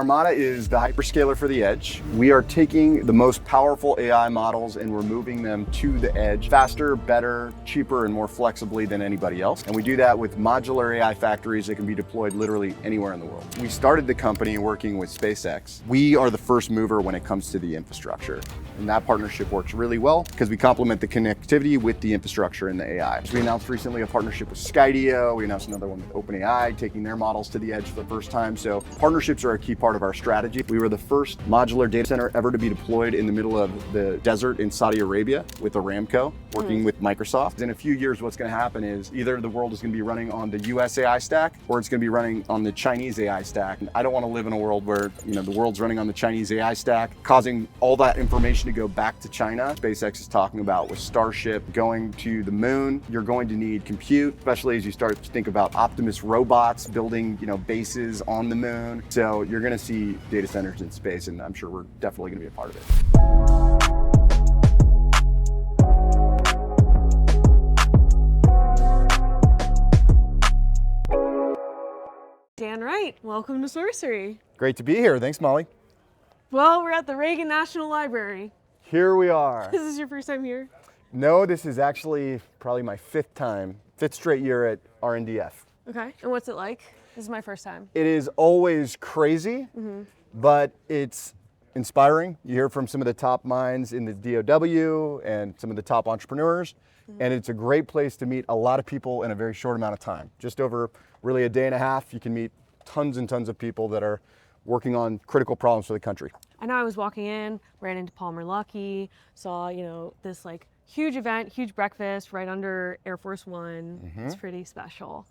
Armada is the hyperscaler for the edge. We are taking the most powerful AI models and we're moving them to the edge faster, better, cheaper, and more flexibly than anybody else. And we do that with modular AI factories that can be deployed literally anywhere in the world. We started the company working with SpaceX. We are the first mover when it comes to the infrastructure. And that partnership works really well because we complement the connectivity with the infrastructure and the AI. So we announced recently a partnership with Skydio. We announced another one with OpenAI, taking their models to the edge for the first time. So partnerships are a key part of our strategy. We were the first modular data center ever to be deployed in the middle of the desert in Saudi Arabia with Aramco, working with Microsoft. In a few years, what's going to happen is either the world is going to be running on the US AI stack or it's going to be running on the Chinese AI stack. And I don't want to live in a world where the world's running on the Chinese AI stack, causing all that information to go back to China. SpaceX is talking about with Starship going to the moon. You're going to need compute, especially as you start to think about Optimus robots building bases on the moon. So you're going to see data centers in space, and I'm sure we're definitely going to be a part of it. Dan Wright, welcome to Sorcery. Great to be here. Thanks, Molly. Well, we're at the Reagan National Library. Here we are. This is your first time here? No, this is actually probably my fifth straight year at RNDF. Okay, and what's it like? This is my first time. It is always crazy, but it's inspiring. You hear from some of the top minds in the DOW and some of the top entrepreneurs, and it's a great place to meet a lot of people in a very short amount of time. Just over really a day and a half, you can meet tons and tons of people that are working on critical problems for the country. I know I was walking in, ran into Palmer Luckey, saw, this huge event, huge breakfast right under Air Force One. It's pretty special.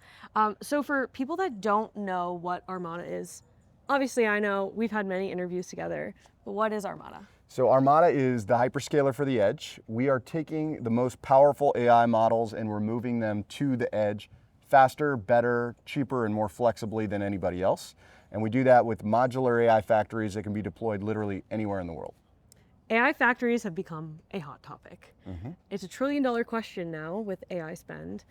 So for people that don't know what Armada is, obviously I know we've had many interviews together, but what is Armada? So Armada is the hyperscaler for the edge. We are taking the most powerful AI models and we're moving them to the edge faster, better, cheaper, and more flexibly than anybody else. And we do that with modular AI factories that can be deployed literally anywhere in the world. AI factories have become a hot topic. It's $1 trillion question now with AI spend.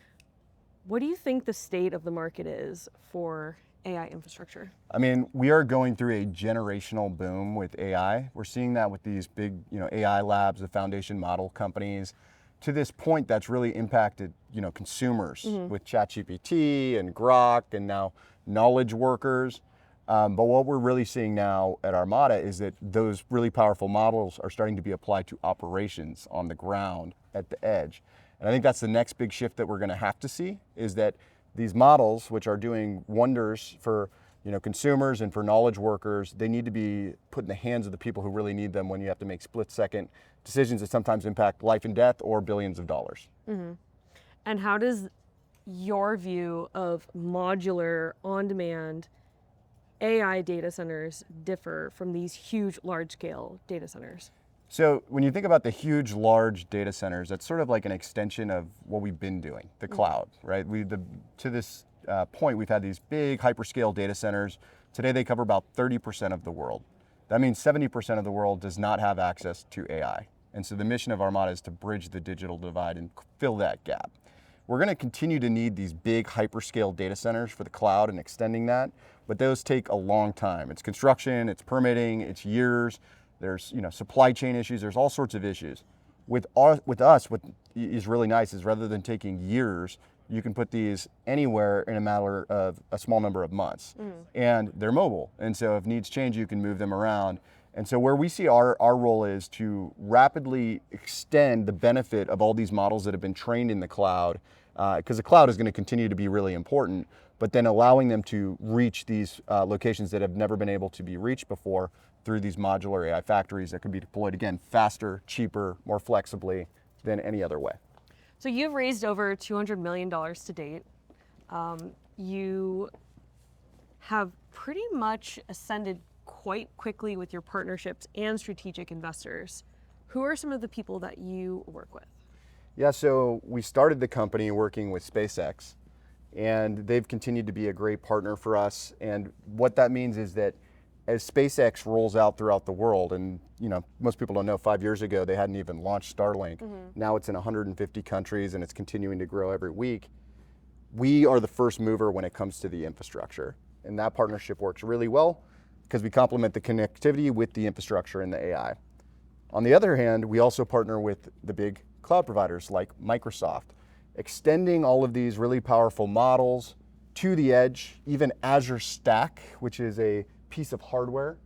What do you think the state of the market is for AI infrastructure? I mean, we are going through a generational boom with AI. We're seeing that with these big, AI labs, the foundation model companies. To this point, that's really impacted, consumers with ChatGPT and Grok and now knowledge workers. But what we're really seeing now at Armada is that those really powerful models are starting to be applied to operations on the ground at the edge. And I think that's the next big shift that we're going to have to see is that these models, which are doing wonders for consumers and for knowledge workers, they need to be put in the hands of the people who really need them when you have to make split-second decisions that sometimes impact life and death or billions of dollars. And how does your view of modular, on-demand AI data centers differ from these huge, large-scale data centers? So when you think about the huge, large data centers, that's sort of like an extension of what we've been doing, the cloud, right? To this point, we've had these big hyperscale data centers. Today, they cover about 30% of the world. That means 70% of the world does not have access to AI. And so the mission of Armada is to bridge the digital divide and fill that gap. We're going to continue to need these big hyperscale data centers for the cloud and extending that, but those take a long time. It's construction, it's permitting, it's years. There's supply chain issues. There's all sorts of issues. With us, what is really nice is rather than taking years, you can put these anywhere in a matter of a small number of months, and they're mobile. And so if needs change, you can move them around. And so where we see our role is to rapidly extend the benefit of all these models that have been trained in the cloud, because the cloud is going to continue to be really important, but then allowing them to reach these locations that have never been able to be reached before through these modular AI factories that can be deployed, again, faster, cheaper, more flexibly than any other way. So you've raised over $200 million to date. You have pretty much ascended quite quickly with your partnerships and strategic investors. Who are some of the people that you work with? Yeah, so we started the company working with SpaceX, and they've continued to be a great partner for us. And what that means is that as SpaceX rolls out throughout the world, and most people don't know, 5 years ago they hadn't even launched Starlink. Now it's in 150 countries and it's continuing to grow every week. We are the first mover when it comes to the infrastructure, and that partnership works really well. because we complement the connectivity with the infrastructure and the AI. On the other hand, we also partner with the big cloud providers like Microsoft, extending all of these really powerful models to the edge, even Azure Stack, which is a piece of hardware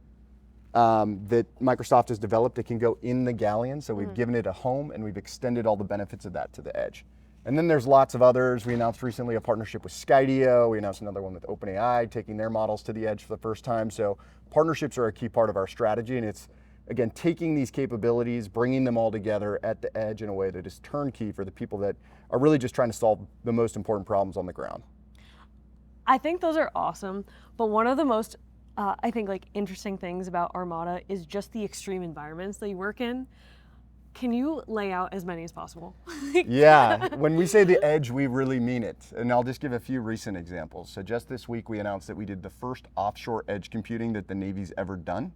that Microsoft has developed. It can go in the Galleon, so we've given it a home and we've extended all the benefits of that to the edge. And then there's lots of others. We announced recently a partnership with Skydio. We announced another one with OpenAI, taking their models to the edge for the first time. So partnerships are a key part of our strategy, and it's, again, taking these capabilities, bringing them all together at the edge in a way that is turnkey for the people that are really just trying to solve the most important problems on the ground. I think those are awesome, but one of the most, I think, like, interesting things about Armada is just the extreme environments that you work in. Can you lay out as many as possible? Yeah, when we say the edge, we really mean it. And I'll just give a few recent examples. So just this week, we announced that we did the first offshore edge computing that the Navy's ever done.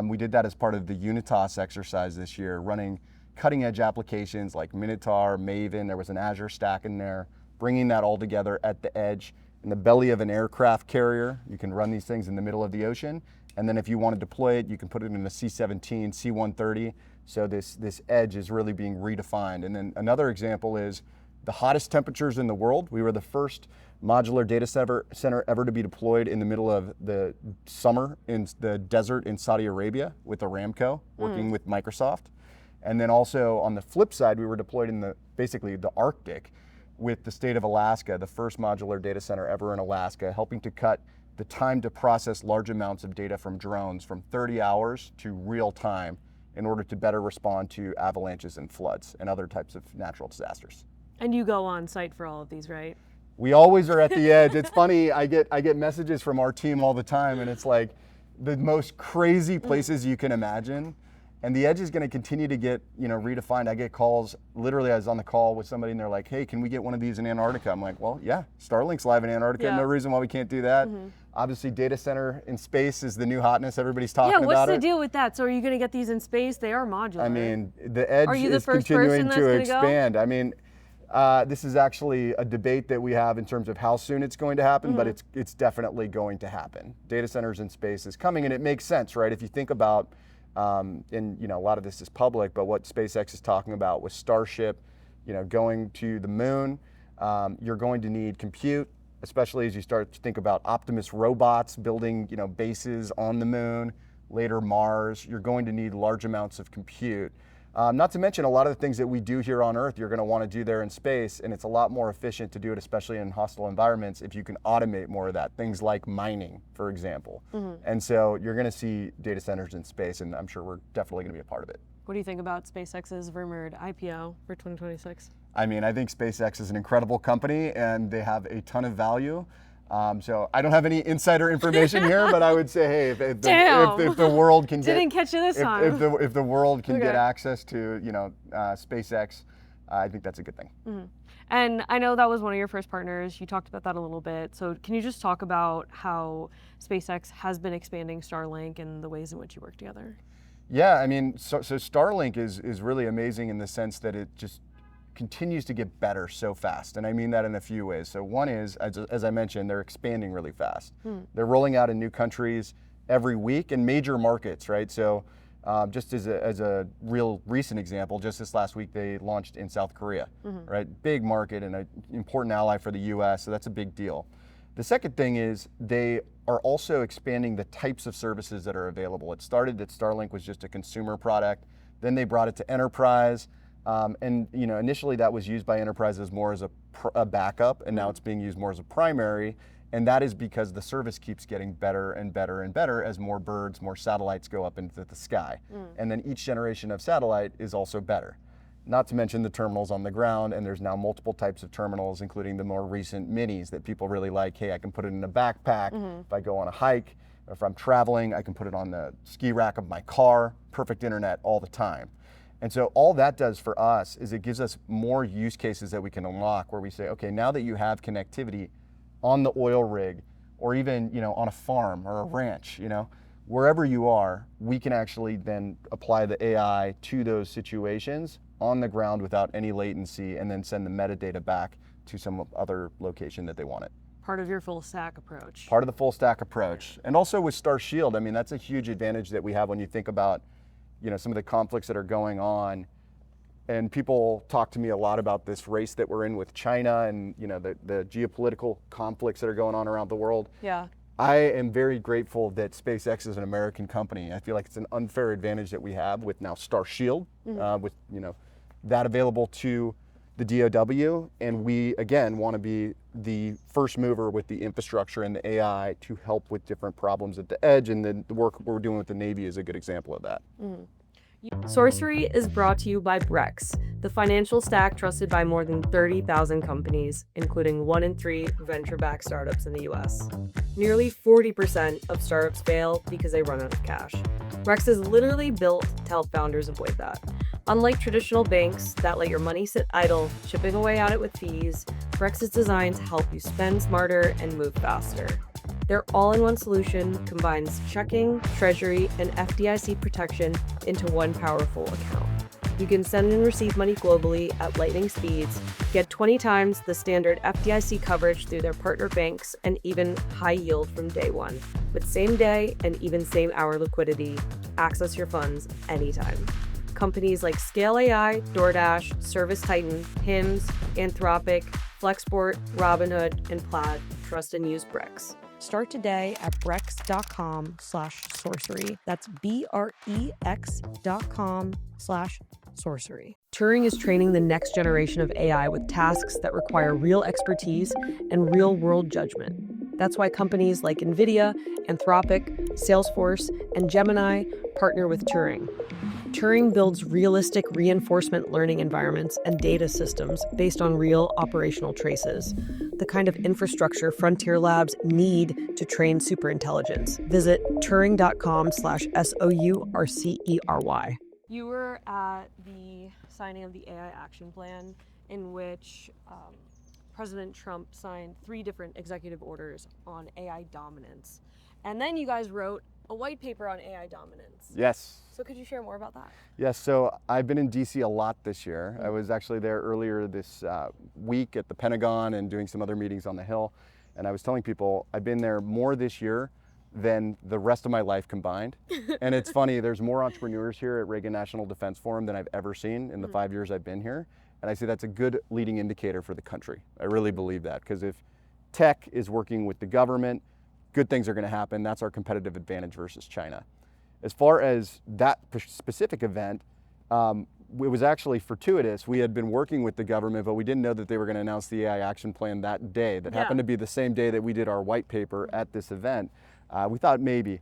We did that as part of the Unitas exercise this year, running cutting edge applications like Minotaur, Maven. There was an Azure Stack in there, bringing that all together at the edge in the belly of an aircraft carrier. You can run these things in the middle of the ocean. And then if you want to deploy it, you can put it in a C-17, C-130. So this edge is really being redefined. And then another example is the hottest temperatures in the world. We were the first modular data center ever to be deployed in the middle of the summer in the desert in Saudi Arabia with Aramco, working with Microsoft. And then also on the flip side, we were deployed in basically the Arctic with the state of Alaska, the first modular data center ever in Alaska, helping to cut the time to process large amounts of data from drones from 30 hours to real time in order to better respond to avalanches and floods and other types of natural disasters. And you go on site for all of these, right? We always are at the edge. It's funny, I get messages from our team all the time, and it's like the most crazy places you can imagine. And the edge is going to continue to get, redefined. I get calls, literally I was on the call with somebody and they're like, hey, can we get one of these in Antarctica? I'm like, well, yeah, Starlink's live in Antarctica. Yeah. No reason why we can't do that. Obviously, data center in space is the new hotness. Everybody's talking about it. Yeah, what's the deal with that? So are you going to get these in space? They are modular. I mean, the edge Are you the is first continuing person that's to gonna expand. Go? I mean, this is actually a debate that we have in terms of how soon it's going to happen, but it's definitely going to happen. Data centers in space is coming, and it makes sense, right? If you think about, and a lot of this is public, but what SpaceX is talking about with Starship, going to the moon, you're going to need compute, especially as you start to think about Optimus robots building, bases on the moon, later Mars. You're going to need large amounts of compute. Not to mention a lot of the things that we do here on Earth, you're going to want to do there in space, and it's a lot more efficient to do it, especially in hostile environments, if you can automate more of that. Things like mining, for example. And so you're going to see data centers in space, and I'm sure we're definitely going to be a part of it. What do you think about SpaceX's rumored IPO for 2026? I mean, I think SpaceX is an incredible company, and they have a ton of value. So I don't have any insider information here, but I would say, hey, if the world can Didn't catch you this time. if the world can get access to SpaceX, I think that's a good thing. And I know that was one of your first partners. You talked about that a little bit. So can you just talk about how SpaceX has been expanding Starlink and the ways in which you work together? Yeah, I mean, so Starlink is really amazing in the sense that it just continues to get better so fast. And I mean that in a few ways. So one is, as I mentioned, they're expanding really fast. They're rolling out in new countries every week in major markets, right? So just as a real recent example, just this last week, they launched in South Korea, right? Big market and an important ally for the US, so that's a big deal. The second thing is they are also expanding the types of services that are available. It started that Starlink was just a consumer product, then they brought it to enterprise, and initially that was used by enterprises more as a backup, and now it's being used more as a primary, and that is because the service keeps getting better and better and better as more birds, more satellites go up into the sky. And then each generation of satellite is also better. Not to mention the terminals on the ground, and there's now multiple types of terminals, including the more recent minis that people really like. Hey, I can put it in a backpack. If I go on a hike, if I'm traveling, I can put it on the ski rack of my car. Perfect internet all the time. And so all that does for us is it gives us more use cases that we can unlock where we say, okay, now that you have connectivity on the oil rig or even on a farm or a ranch, wherever you are, we can actually then apply the AI to those situations on the ground without any latency and then send the metadata back to some other location that they want it. part of your full stack approach. Part of the full stack approach. And also with Starshield, I mean, that's a huge advantage that we have when you think about, some of the conflicts that are going on. And people talk to me a lot about this race that we're in with China and, the geopolitical conflicts that are going on around the world. Yeah. I am very grateful that SpaceX is an American company. I feel like it's an unfair advantage that we have with now Starshield, with, that available to the DOW, and we again want to be the first mover with the infrastructure and the AI to help with different problems at the edge, and the work we're doing with the Navy is a good example of that. Sorcery is brought to you by Brex, the financial stack trusted by more than 30,000 companies, including 1 in 3 venture-backed startups in the US. Nearly 40% of startups fail because they run out of cash. Brex is literally built to help founders avoid that. Unlike traditional banks that let your money sit idle, chipping away at it with fees, Brex is designed to help you spend smarter and move faster. Their all-in-one solution combines checking, treasury, and FDIC protection into one powerful account. You can send and receive money globally at lightning speeds, get 20 times the standard FDIC coverage through their partner banks, and even high yield from day one. With same-day and even same-hour liquidity, access your funds anytime. Companies like Scale AI, DoorDash, ServiceTitan, HIMS, Anthropic, Flexport, Robinhood, and Plaid trust and use Brex. Start today at brex.com/sorcery. That's BREX.com/sorcery. Turing is training the next generation of AI with tasks that require real expertise and real-world judgment. That's why companies like NVIDIA, Anthropic, Salesforce, and Gemini partner with Turing. Turing builds realistic reinforcement learning environments and data systems based on real operational traces, the kind of infrastructure frontier labs need to train superintelligence. Visit turing.com/SOURCERY. You were at the signing of the AI Action Plan, in which President Trump signed 3 different executive orders on AI dominance. And then you guys wrote a white paper on AI dominance. Yes. So could you share more about that? Yes, so I've been in DC a lot this year. I was actually there earlier this week at the Pentagon and doing some other meetings on the Hill. And I was telling people I've been there more this year than the rest of my life combined. And it's funny, there's more entrepreneurs here at Reagan National Defense Forum than I've ever seen in the 5 years I've been here. And I say that's a good leading indicator for the country. I really believe that, because if tech is working with the government, good things are going to happen. That's our competitive advantage versus China. As far as that specific event, it was actually fortuitous. We had been working with the government, but we didn't know that they were going to announce the AI action plan that day. That happened to be the same day that we did our white paper at this event. We thought maybe,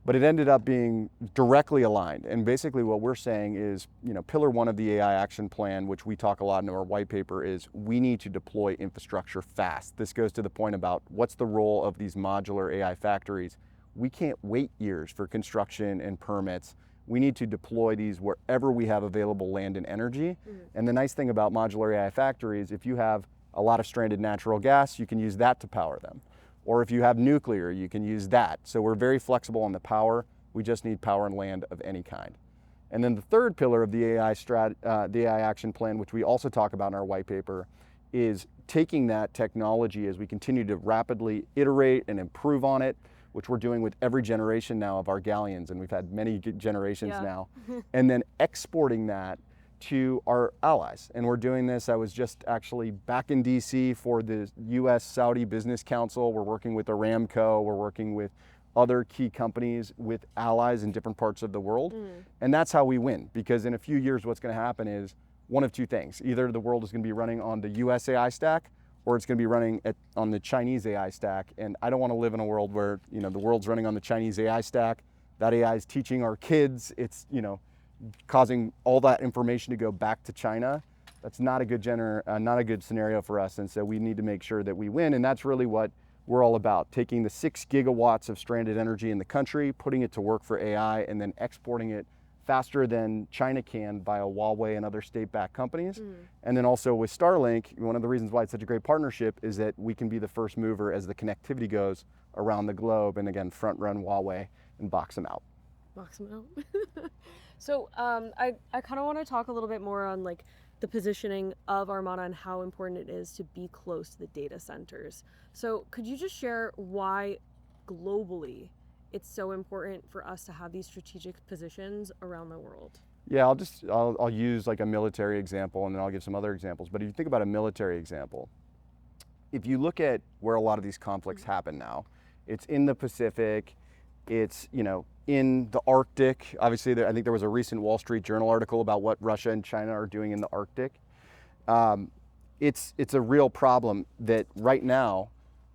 but it ended up being directly aligned. And basically what we're saying is, pillar 1 of the AI action plan, which we talk a lot in our white paper, is we need to deploy infrastructure fast. This goes to the point about what's the role of these modular AI factories. We can't wait years for construction and permits. We need to deploy these wherever we have available land and energy. And the nice thing about modular AI factories, if you have a lot of stranded natural gas, you can use that to power them. Or if you have nuclear, you can use that. So we're very flexible on the power. We just need power and land of any kind. And then the third pillar of the AI action plan, which we also talk about in our white paper, is taking that technology as we continue to rapidly iterate and improve on it, which we're doing with every generation now of our galleons, and we've had many generations now, and then exporting that to our allies. And we're doing this, I was just actually back in DC for the US Saudi Business Council. We're working with Aramco, we're working with other key companies, with allies in different parts of the world. And that's how we win, because in a few years what's going to happen is one of two things. Either the world is going to be running on the US AI stack, or it's going to be running on the Chinese AI stack. And I don't want to live in a world where the world's running on the Chinese AI stack. That AI is teaching our kids. It's causing all that information to go back to China. That's not a good scenario for us. And so we need to make sure that we win. And that's really what we're all about: taking the 6 gigawatts of stranded energy in the country, putting it to work for AI, and then exporting it faster than China can via Huawei and other state-backed companies. And then also with Starlink, one of the reasons why it's such a great partnership is that we can be the first mover as the connectivity goes around the globe, and again, front run Huawei and box them out. Box them out. So I kind of want to talk a little bit more on the positioning of Armada and how important it is to be close to the data centers. So could you just share why globally it's so important for us to have these strategic positions around the world? Yeah, I'll use like a military example, and then I'll give some other examples. But if you think about a military example, if you look at where a lot of these conflicts happen now, it's in the Pacific, it's, you know, in the Arctic. Obviously, I think there was a recent Wall Street Journal article about what Russia and China are doing in the Arctic. It's a real problem that right now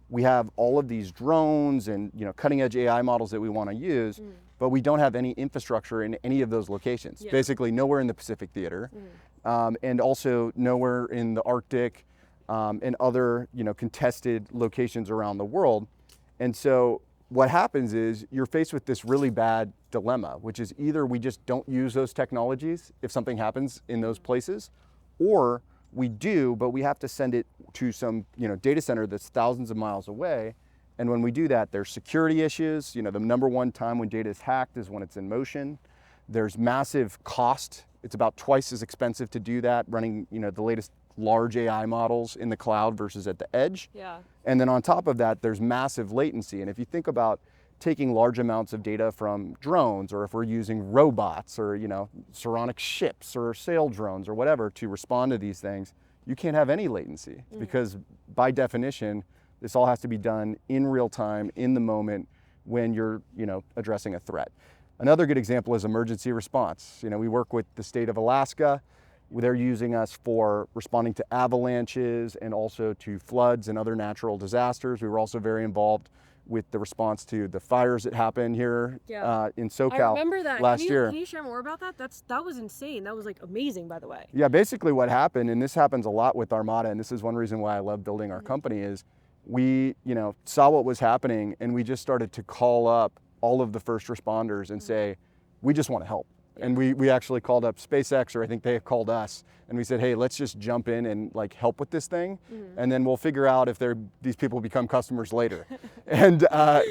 we have all of these drones and, you know, cutting edge AI models that we want to use, but we don't have any infrastructure in any of those locations. Yeah. Basically nowhere in the Pacific theater, and also nowhere in the Arctic, and other, you know, contested locations around the world. And so what happens is you're faced with this really bad dilemma, which is either we just don't use those technologies if something happens in those places, or we do, but we have to send it to some, you know, data center that's thousands of miles away. And when we do that, there's security issues. You know, the number one time when data is hacked is when it's in motion. There's massive cost. It's about twice as expensive to do that, running, you know, the latest large AI models in the cloud versus at the edge. Yeah. And then on top of that, there's massive latency. And if you think about taking large amounts of data from drones, or if we're using robots or, you know, Saronic ships or sail drones or whatever to respond to these things, you can't have any latency because by definition, this all has to be done in real time, in the moment when you're, you know, addressing a threat. Another good example is emergency response. You know, we work with the state of Alaska. They're using us for responding to avalanches and also to floods and other natural disasters. We were also very involved with the response to the fires that happened here in SoCal I remember that. last year. Can you share more about that? That was insane. That was like amazing, by the way. Yeah, basically what happened, and this happens a lot with Armada, and this is one reason why I love building our company, is we, you know, saw what was happening and we just started to call up all of the first responders and say, we just want to help. And we actually called up SpaceX, or I think they called us, and we said, hey, let's just jump in and like help with this thing, and then we'll figure out if these people become customers later. And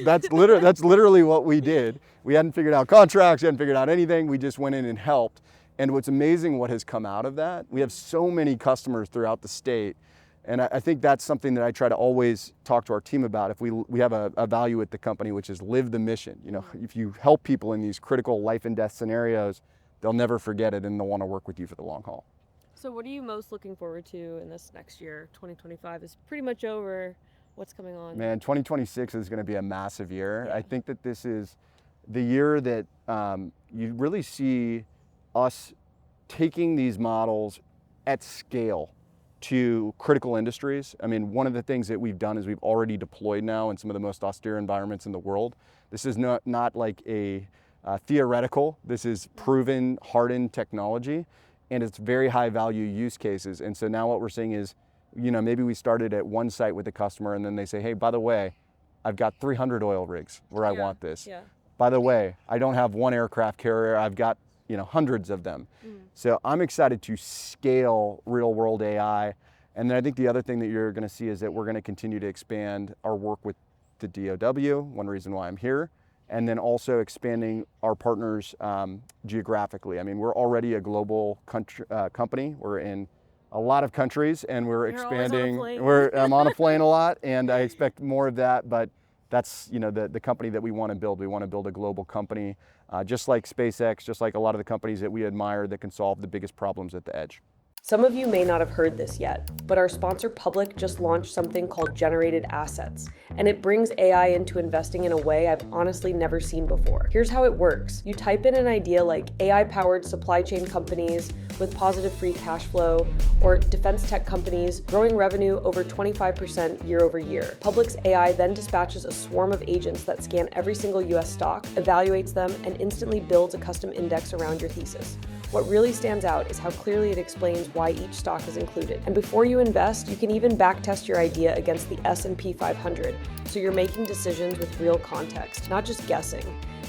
that's literally what we did. We hadn't figured out contracts, we hadn't figured out anything. We just went in and helped. And what's amazing what has come out of that, we have so many customers throughout the state. And I think that's something that I try to always talk to our team about. If we have a value at the company, which is live the mission. You know, if you help people in these critical life and death scenarios, they'll never forget it and they'll want to work with you for the long haul. So what are you most looking forward to in this next year? 2025 is pretty much over. What's coming on? Man, 2026 is going to be a massive year. I think that this is the year that you really see us taking these models at scale to critical industries. I mean, one of the things that we've done is we've already deployed now in some of the most austere environments in the world. This is not like a theoretical. This is proven, hardened technology, and it's very high value use cases. And so now what we're seeing is, you know, maybe we started at one site with a customer and then they say, hey, by the way, I've got 300 oil rigs where I want this. Yeah. By the way, I don't have one aircraft carrier, I've got, you know, hundreds of them. So I'm excited to scale real world AI. And then I think the other thing that you're going to see is that we're going to continue to expand our work with the DoW, one reason why I'm here, and then also expanding our partners geographically. I mean, we're already a global company. We're in a lot of countries and we're expanding. I'm on a plane a lot, and I expect more of that, but that's, you know, the company that we want to build. We want to build a global company, just like SpaceX, just like a lot of the companies that we admire that can solve the biggest problems at the edge. Some of you may not have heard this yet, but our sponsor Public just launched something called Generated Assets, and it brings AI into investing in a way I've honestly never seen before. Here's how it works. You type in an idea like AI-powered supply chain companies with positive free cash flow, or defense tech companies growing revenue over 25% year over year. Public's AI then dispatches a swarm of agents that scan every single US stock, evaluates them, and instantly builds a custom index around your thesis. What really stands out is how clearly it explains why each stock is included. And before you invest, you can even backtest your idea against the S&P 500, so you're making decisions with real context, not just guessing.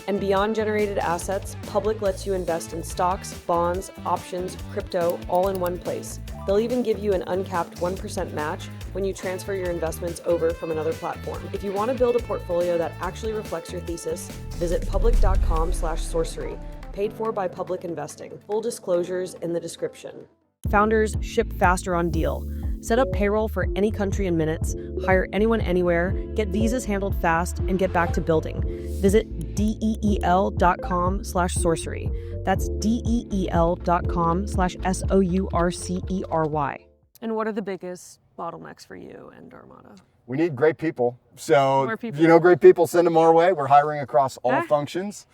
And beyond generated assets, Public lets you invest in stocks, bonds, options, crypto, all in one place. They'll even give you an uncapped 1% match when you transfer your investments over from another platform. If you want to build a portfolio that actually reflects your thesis, visit public.com/sorcery. Paid for by Public Investing. Full disclosures in the description. Founders ship faster on deal. Set up payroll for any country in minutes, hire anyone anywhere, get visas handled fast, and get back to building. Visit DEEL.com/sorcery. That's DEEL.com/SOURCERY. And what are the biggest bottlenecks for you and Armada? We need great people. So, More people. you know, great people, send them our way. We're hiring across all functions.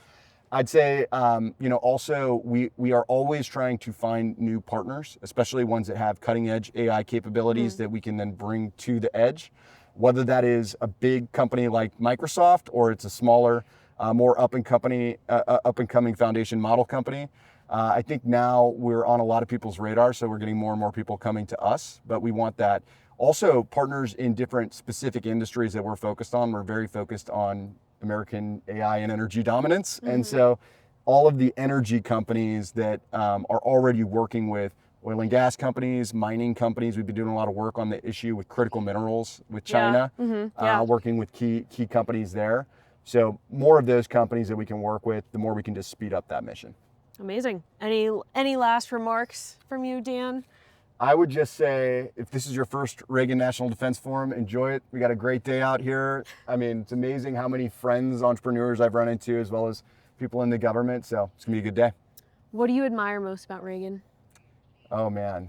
I'd say, also we are always trying to find new partners, especially ones that have cutting edge AI capabilities that we can then bring to the edge, whether that is a big company like Microsoft or it's a smaller, more up and coming foundation model company. I think now we're on a lot of people's radar, so we're getting more and more people coming to us, but we want that. Also, partners in different specific industries that we're focused on. We're very focused on American AI and energy dominance. And so all of the energy companies that are already working with oil and gas companies, mining companies, we've been doing a lot of work on the issue with critical minerals with China, working with key companies there. So more of those companies that we can work with, the more we can just speed up that mission. Amazing. Any last remarks from you, Dan? I would just say, if this is your first Reagan National Defense Forum, enjoy it. We got a great day out here. I mean, it's amazing how many friends, entrepreneurs I've run into, as well as people in the government. So it's gonna be a good day. What do you admire most about Reagan? Oh man.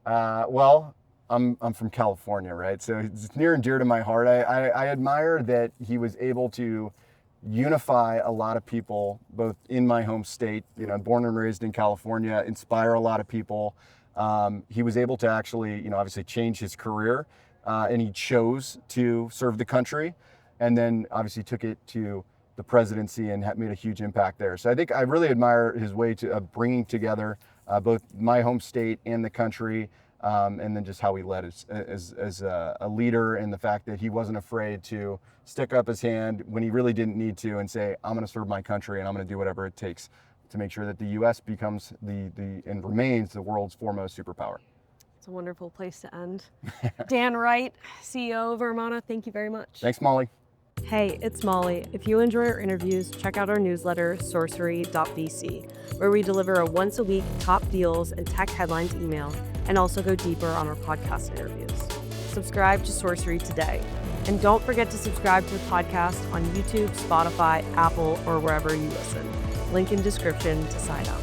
Well, I'm from California, right? So it's near and dear to my heart. I admire that he was able to unify a lot of people, both in my home state, born and raised in California, inspire a lot of people. He was able to actually, obviously change his career, and he chose to serve the country, and then obviously took it to the presidency and made a huge impact there. So I think I really admire his way to bringing together both my home state and the country, and then just how he led as a leader, and the fact that he wasn't afraid to stick up his hand when he really didn't need to and say, I'm going to serve my country and I'm going to do whatever it takes to make sure that the U.S. becomes and remains the world's foremost superpower. It's a wonderful place to end. Dan Wright, CEO of Armada, thank you very much. Thanks, Molly. Hey, it's Molly. If you enjoy our interviews, check out our newsletter, sorcery.vc, where we deliver a once-a-week top deals and tech headlines email, and also go deeper on our podcast interviews. Subscribe to Sorcery today. And don't forget to subscribe to the podcast on YouTube, Spotify, Apple, or wherever you listen. Link in description to sign up.